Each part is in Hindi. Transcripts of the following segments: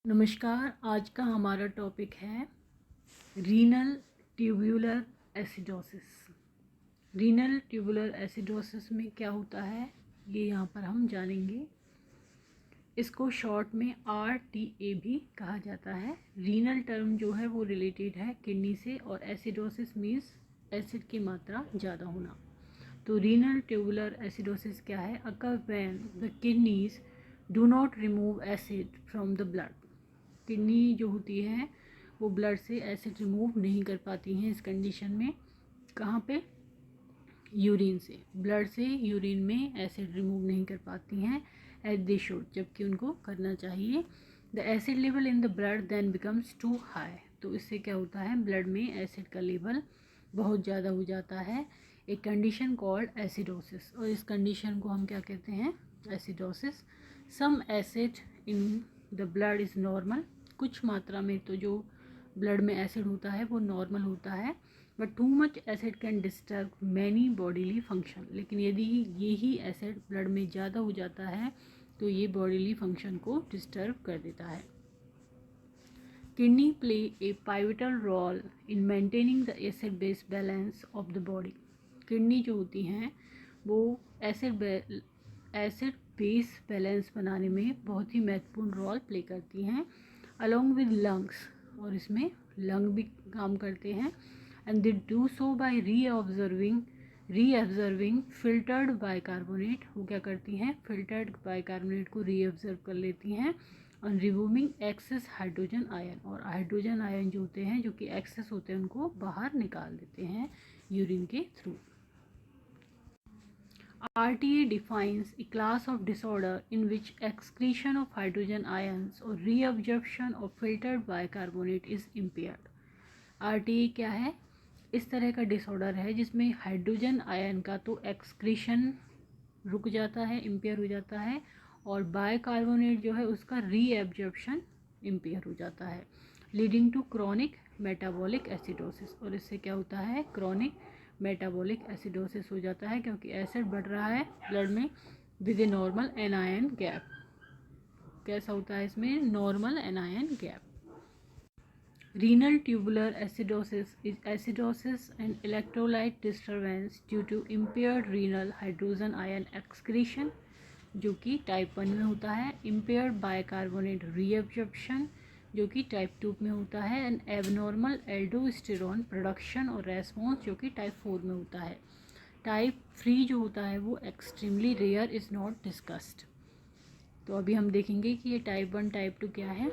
नमस्कार। आज का हमारा टॉपिक है renal tubular acidosis. Renal tubular acidosis में क्या होता है ये यहाँ पर हम जानेंगे। इसको शॉर्ट में RTA भी कहा जाता है। रीनल टर्म जो है वो रिलेटेड है किडनी से, और एसिडोसिस मीन्स एसिड की मात्रा ज़्यादा होना। तो रीनल ट्यूबुलर एसिडोसिस क्या है? Occur when the kidneys do not remove acid from the blood. Kidney जो होती है वो ब्लड से एसिड रिमूव नहीं कर पाती हैं इस कंडीशन में। कहाँ पे? यूरिन से। ब्लड से यूरिन में एसिड रिमूव नहीं कर पाती हैं एज दे शुड, जबकि उनको करना चाहिए। The acid level in the blood then becomes too high. तो इससे क्या होता है? ब्लड में एसिड का लेवल बहुत ज़्यादा हो जाता है। एक कंडीशन कॉल्ड एसिडोसिस, और इस कंडीशन को हम क्या कहते हैं? Acidosis. Some acid in the blood is normal. कुछ मात्रा में तो जो ब्लड में एसिड होता है वो नॉर्मल होता है, but too much acid can disturb many bodily function. लेकिन यदि यही एसिड ब्लड में ज़्यादा हो जाता है तो ये बॉडीली फंक्शन को डिस्टर्ब कर देता है। Kidney play a pivotal role in maintaining the acid base balance of the body. Kidney जो होती हैं वो एसिड बेस बैलेंस बनाने में बहुत ही महत्वपूर्ण रोल प्ले करती हैं, अलॉन्ग विद लंग्स। और इसमें लंग भी काम करते हैं। And they do so by reabsorbing filtered bicarbonate. वो क्या करती हैं? फिल्टर्ड बाइकार्बोनेट को रीअब्जर्व कर लेती हैं। और रिमूविंग एक्सेस हाइड्रोजन आयन, और हाइड्रोजन आयन जो होते हैं, जो कि एक्सेस होते हैं, उनको बाहर निकाल देते हैं यूरिन के through. RTA defines a class of disorder in which excretion of hydrogen ions or reabsorption of filtered bicarbonate is impaired. RTA क्या है? इस तरह का डिसऑर्डर है जिसमें हाइड्रोजन आयन का तो एक्सक्रीशन रुक जाता है, इम्पेयर हो जाता है, और बाइकार्बोनेट जो है उसका रीएब्जॉर्प्शन इम्पेयर हो जाता है, leading to chronic metabolic acidosis. और इससे क्या होता है? क्रॉनिक मेटाबॉलिक एसिडोसिस हो जाता है, क्योंकि एसिड बढ़ रहा है ब्लड में with a normal anion gap. कैसा होता है इसमें? Normal anion gap. Renal tubular acidosis is acidosis and electrolyte disturbance due to impaired renal hydrogen ion excretion, जो कि टाइप 1 में होता है, impaired bicarbonate reabsorption जो कि टाइप 2 में होता है, एंड एबनॉर्मल एल्डोस्टेरोन प्रोडक्शन और रेस्पॉन्स जो कि टाइप 4 में होता है। टाइप 3 जो होता है वो extremely rare, is not discussed. तो अभी हम देखेंगे कि ये टाइप 1 टाइप 2 क्या है।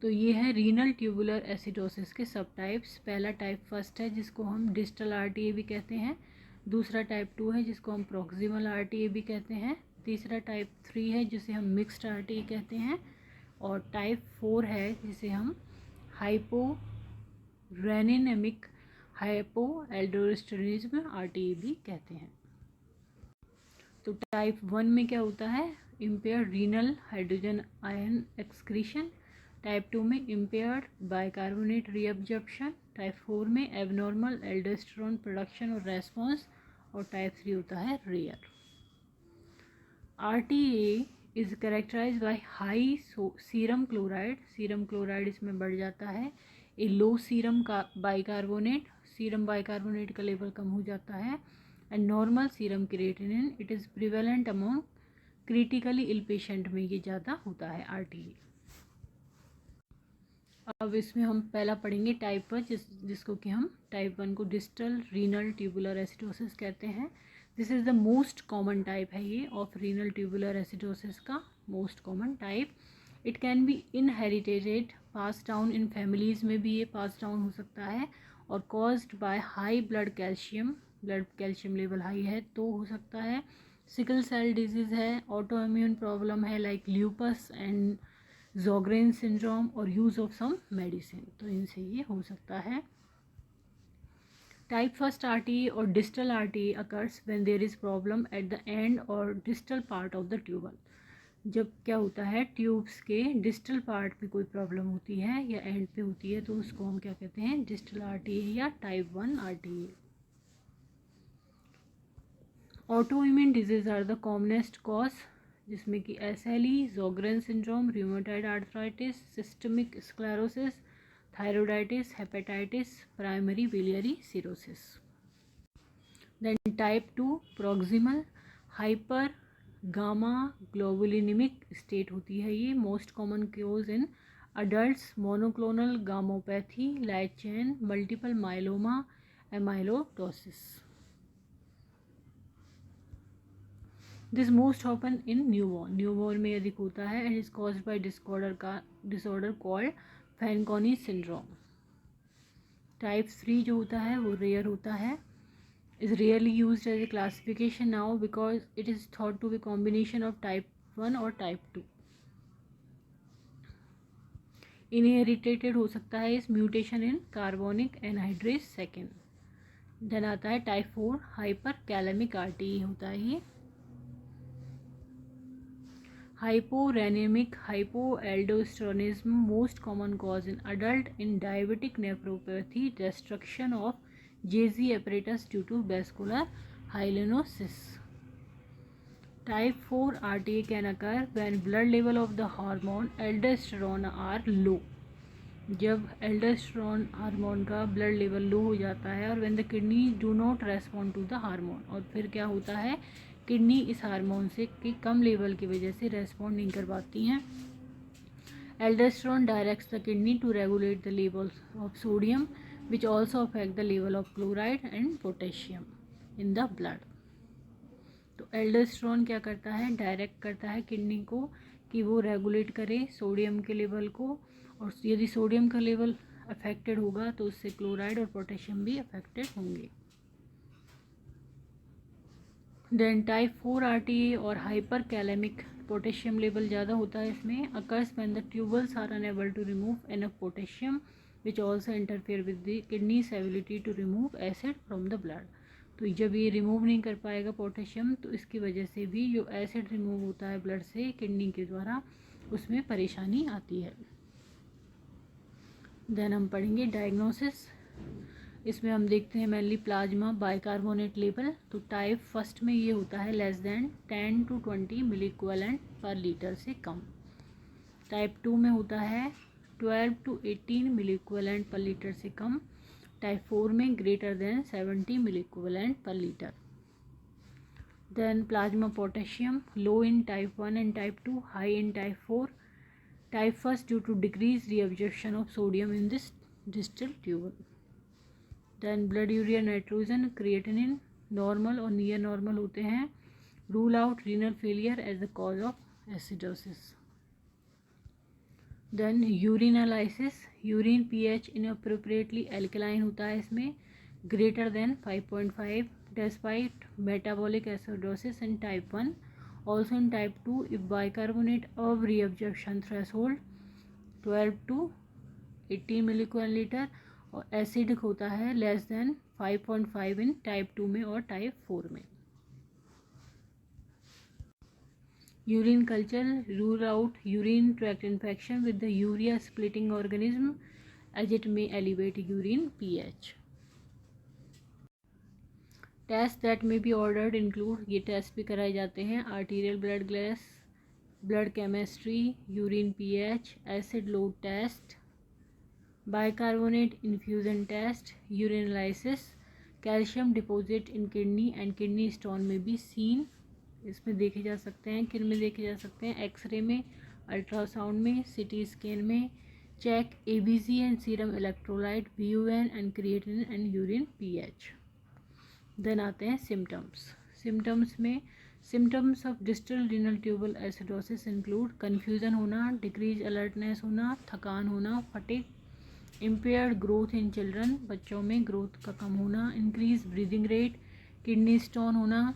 तो ये है रीनल ट्यूबुलर एसिडोसिस के सब टाइप्स। पहला टाइप फर्स्ट है जिसको हम डिस्टल RTA भी कहते हैं। दूसरा टाइप 2 है जिसको हम प्रॉक्सिमल RTA भी कहते हैं। तीसरा टाइप 3 है जिसे हम मिक्स्ड RTA कहते हैं। और टाइप 4 है जिसे हम हाइपो रेनिनेमिक हाइपो एल्डोस्टेरोनिज्म RTA भी कहते हैं। तो टाइप 1 में क्या होता है? Impaired renal hydrogen ion excretion. Type 2 में इम्पेयर्ड बाइकार्बोनेट रीअब्जॉर्प्शन। टाइप 4 में एबनॉर्मल एल्डोस्टेरोन प्रोडक्शन और रेस्पॉन्स। और टाइप 3 होता है rare. RTA is characterize by high serum chloride. Serum chloride इसमें बढ़ जाता है। ए लो सीरम का बाइकार्बोनेट, सीरम बाइकार्बोनेट का लेवल कम हो जाता है। And normal serum creatinine, it is prevalent among critically ill patient में ये ज़्यादा होता है RTA। अब इसमें हम पहला पढ़ेंगे टाइप 1, जिसको कि हम टाइप 1 को डिस्टल रीनल ट्यूबुलर एसिडोसिस कहते हैं। This is the most common type है ये ऑफ रीनल ट्यूबुलर एसिडोसिस का most common type. It can be inherited, pass down in families में भी ये पास डाउन हो सकता है, और caused by high blood calcium level high है तो हो सकता है। सिकल सेल डिजीज़ है, ऑटो इम्यून प्रॉब्लम है लाइक ल्यूपस एंड ज़ोग्रेन सिंड्रोम, और यूज़ ऑफ सम मेडिसिन, तो इनसे ये हो सकता है। टाइप फर्स्ट RTA और distal RTA occurs when there is problem at the end और distal part of the tubule. जब क्या होता है? ट्यूब्स के डिस्टल पार्ट पे कोई प्रॉब्लम होती है या एंड पे होती है, तो उसको हम क्या कहते हैं? डिस्टल RTA या type 1 RTA। Autoimmune diseases are the commonest cause जिसमें कि SLE, Sjogren syndrome, rheumatoid arthritis, systemic sclerosis, thyroiditis, hepatitis, primary biliary cirrhosis. Then type 2 proximal hypergammaglobulinic state होती है ये. Most common cause in adults monoclonal gammopathy, light chain, multiple myeloma, amyloidosis. This most often in newborn में अधिक होता है and is caused by disorder called Fanconi syndrome. Type 3 जो होता है वो रेयर होता है, is rarely used as a classification now because it is thought to be combination of type 1 और type 2. Inherited हो सकता है इस mutation in carbonic anhydrase second. Then आता है type 4 hyperkalemic RTE होता है ये. Hyporenemic hypoaldosteronism, most common cause in adult in diabetic nephropathy, destruction of JZ apparatus due to vascular hyalinosis. Type 4 RTA can occur when blood level of the hormone aldosterone are low. जब एल्डोस्टेरोन हार्मोन का ब्लड लेवल लो हो जाता है और when the kidney do not respond to the hormone, और फिर क्या होता है, किडनी इस हार्मोन से कि कम लेवल की वजह से रेस्पॉन्ड नहीं कर पाती हैं. Aldosterone directs the kidney to regulate the level of sodium which also affect the level of chloride and potassium in the blood. तो एल्डोस्टेरोन क्या करता है, डायरेक्ट करता है किडनी को कि वो रेगुलेट करे सोडियम के लेवल को, और यदि सोडियम का लेवल अफेक्टेड होगा तो उससे क्लोराइड और पोटेशियम भी अफेक्टेड होंगे. देन टाइप 4 RTA और हाइपर कैलेमिक, पोटेशियम लेवल ज़्यादा होता है इसमें, occurs when the tubules are unable to remove enough potassium which also interfere with the kidneys ability to remove acid from the blood. तो जब ये रिमूव नहीं कर पाएगा पोटेशियम तो इसकी वजह से भी जो एसिड रिमूव होता है ब्लड से किडनी के द्वारा उसमें परेशानी आती है. देन हम पढ़ेंगे डायग्नोसिस. इसमें हम देखते हैं मेनली प्लाज्मा बाइकार्बोनेट लेवल. तो टाइप फर्स्ट में ये होता है less than 10 to 20 milliequivalent per litre से कम. टाइप 2 में होता है 12 to 18 milliequivalent per litre से कम. टाइप 4 में greater than 70 milliequivalent per litre. Then plasma potassium low in type 1 and type 2, high in type 4. Type first due to decrease reabsorption of sodium in this distal tubule. Then blood urea nitrogen creatinine normal और नियर नॉर्मल होते हैं. Rule out renal failure as the cause of acidosis. Then urine analysis, urine pH inappropriately alkaline होता है इसमें, greater than 5.5 despite metabolic acidosis in type 1. Also in type 2 if bicarbonate of reabsorption threshold 12 to 18 मिलीक्यूएल और एसिडिक होता है लेस देन 5.5 इन टाइप 2 में और टाइप 4 में. Urine culture rule out urine tract infection with the urea splitting organism as it may elevate urine pH. Test that may be ordered include, ये टेस्ट भी कराए जाते हैं, arterial blood glass, blood chemistry, urine pH, acid load test, bicarbonate infusion test, urine analysis, calcium deposit in kidney and kidney stone में भी सीन, इसमें देखे जा सकते हैं. किन में देखे जा सकते हैं, एक्सरे में, अल्ट्रासाउंड में, सिटी स्कैन में. Check ABC and serum electrolyte, BUN and creatinine and urine pH. Then आते हैं सिम्टम्स. सिम्टम्स में symptoms of distal renal tubular acidosis include confusion होना, डिक्रीज अलर्टनेस होना, थकान होना, fatigue, impaired growth in children, बच्चों में ग्रोथ का कम होना, increase breathing rate, kidney stone होना,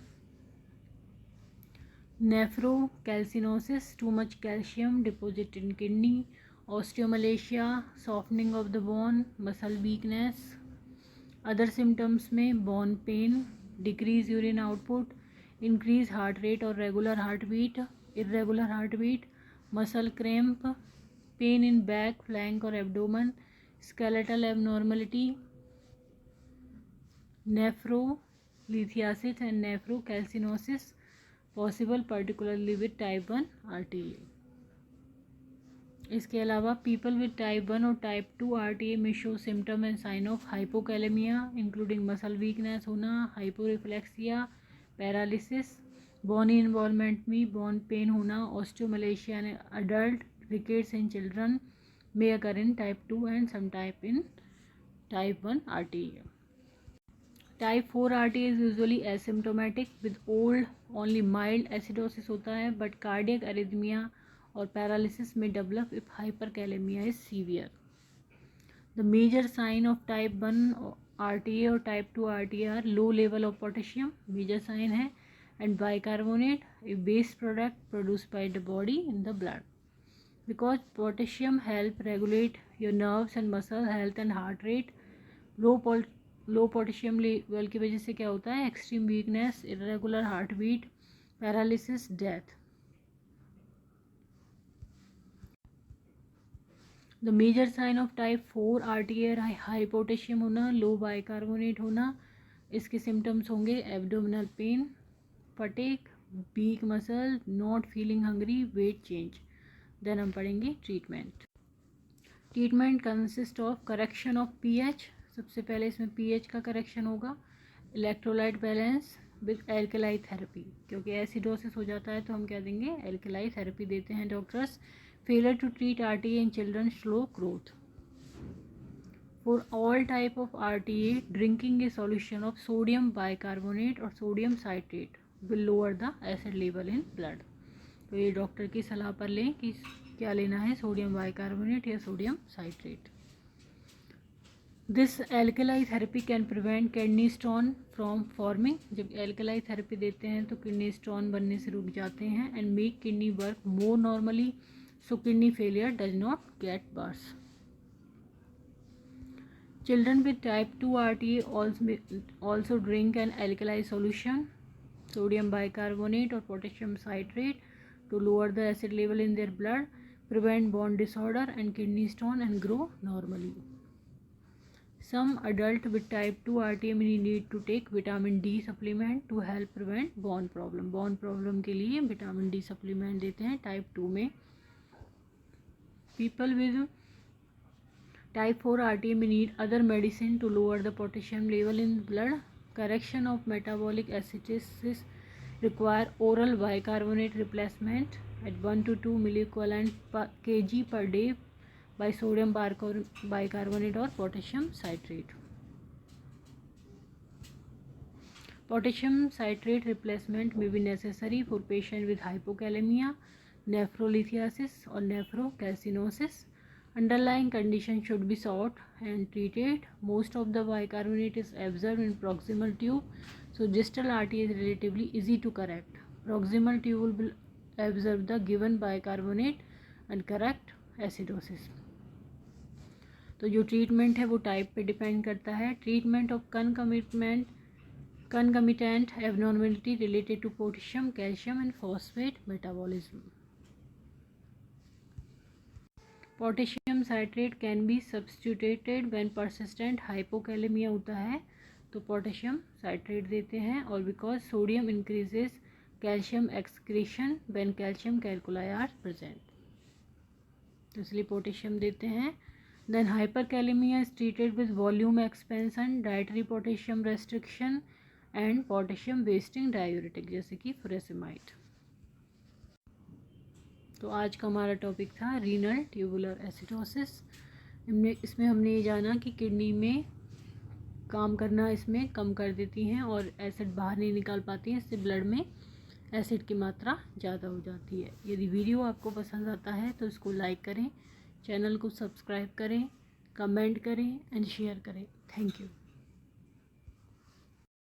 nephrocalcinosis, too much calcium deposit in kidney, osteomalacia, softening of the bone, muscle weakness. Other symptoms में bone pain, decrease urine output, increase heart rate और regular heart beat, irregular heart beat, muscle cramp, pain in back, flank और abdomen, skeletal abnormality, nephrolithiasis and nephrocalcinosis, possible particularly with type 1 RTA। इसके अलावा पीपल विद टाइप 1 और type 2 RTA may show symptom and sign of hypokalemia including muscle weakness होना, हाइपोरिफ्लेक्सिया, पैरालिसिस, बोनी इन्वॉल्वमेंट में बोन पेन होना, osteomalacia in adult, rickets in children may occur in type 2 and some type in type 1 RTA. Type 4 RTA is usually asymptomatic with old only mild acidosis होता है but cardiac arrhythmia और paralysis may develop if hyperkalemia is severe. The major sign of type 1 RTA और type 2 RTA are low level of potassium, major sign है, and bicarbonate, a base product produced by the body in the blood. Because potassium help regulate your nerves and muscle health and heart rate, low potassium level की वजह से क्या होता है, extreme weakness, irregular heart beat, paralysis, death. The major sign of type 4 RTA high potassium होना, लो बाइकार्बोनेट होना। इसके सिम्टम्स होंगे abdominal pain, fatigue, weak muscle, not feeling hungry, weight change. Then हम पढ़ेंगे treatment. Treatment consist of correction of pH. सबसे पहले इसमें पीएच का करेक्शन होगा, electrolyte balance with alkali therapy, क्योंकि एसिडोसिस हो जाता है तो हम क्या देंगे, एल्कलाई थेरेपी देते हैं doctors. Failure to treat RTA in children, slow growth. For all type of RTA drinking a solution of sodium bicarbonate और sodium citrate will lower the acid level in blood. तो ये डॉक्टर की सलाह पर लें कि क्या लेना है, सोडियम बाइकार्बोनेट या sodium citrate. This alkali therapy can prevent kidney stone from forming. जब एल्कलाई थेरेपी देते हैं तो किडनी स्टोन बनने से रुक जाते हैं, and make kidney work more normally so kidney failure does not get worse. Children with type 2 RTA also drink an alkali solution, sodium bicarbonate or potassium citrate to lower the acid level in their blood, prevent bone disorder and kidney stone and grow normally. Some adult with type 2 RTA may need to take vitamin D supplement to help prevent bone problem. Bone problem के लिए vitamin D supplement देते हैं type 2 में। People with type 4 RTA may need other medicine to lower the potassium level in blood. Correction of metabolic acidosis require oral bicarbonate replacement at 1 to 2 milliequivalent per kg per day by sodium bicarbonate or potassium citrate. Potassium citrate replacement may be necessary for patient with hypokalemia, nephrolithiasis or nephrocalcinosis. Underlying condition should be sought and treated. Most of the bicarbonate is absorbed in proximal tube, so distal RTA is relatively easy to correct. Proximal tube will absorb the given bicarbonate and correct acidosis. तो जो ट्रीटमेंट है वो टाइप पे डिपेंड करता है। Treatment of concomitant abnormality related to potassium, calcium and phosphate metabolism. Potassium citrate can be substituted when persistent hypokalemia होता है तो पोटेशियम साइट्रेट देते हैं, और because sodium increases calcium excretion when calcium calculi are present, तो इसलिए पोटेशियम देते हैं। Then hyperkalemia is treated with volume expansion, dietary potassium restriction and potassium wasting diuretic जैसे कि फुरेसेमाइड। तो आज का हमारा टॉपिक था रीनल ट्यूबुलर एसिडोसिस। इसमें हमने ये जाना कि किडनी में काम करना इसमें कम कर देती हैं और एसिड बाहर नहीं निकाल पाती हैं, इससे ब्लड में एसिड की मात्रा ज़्यादा हो जाती है। यदि वीडियो आपको पसंद आता है तो इसको लाइक करें, चैनल को सब्सक्राइब करें, कमेंट करें एंड शेयर करें। Thank you.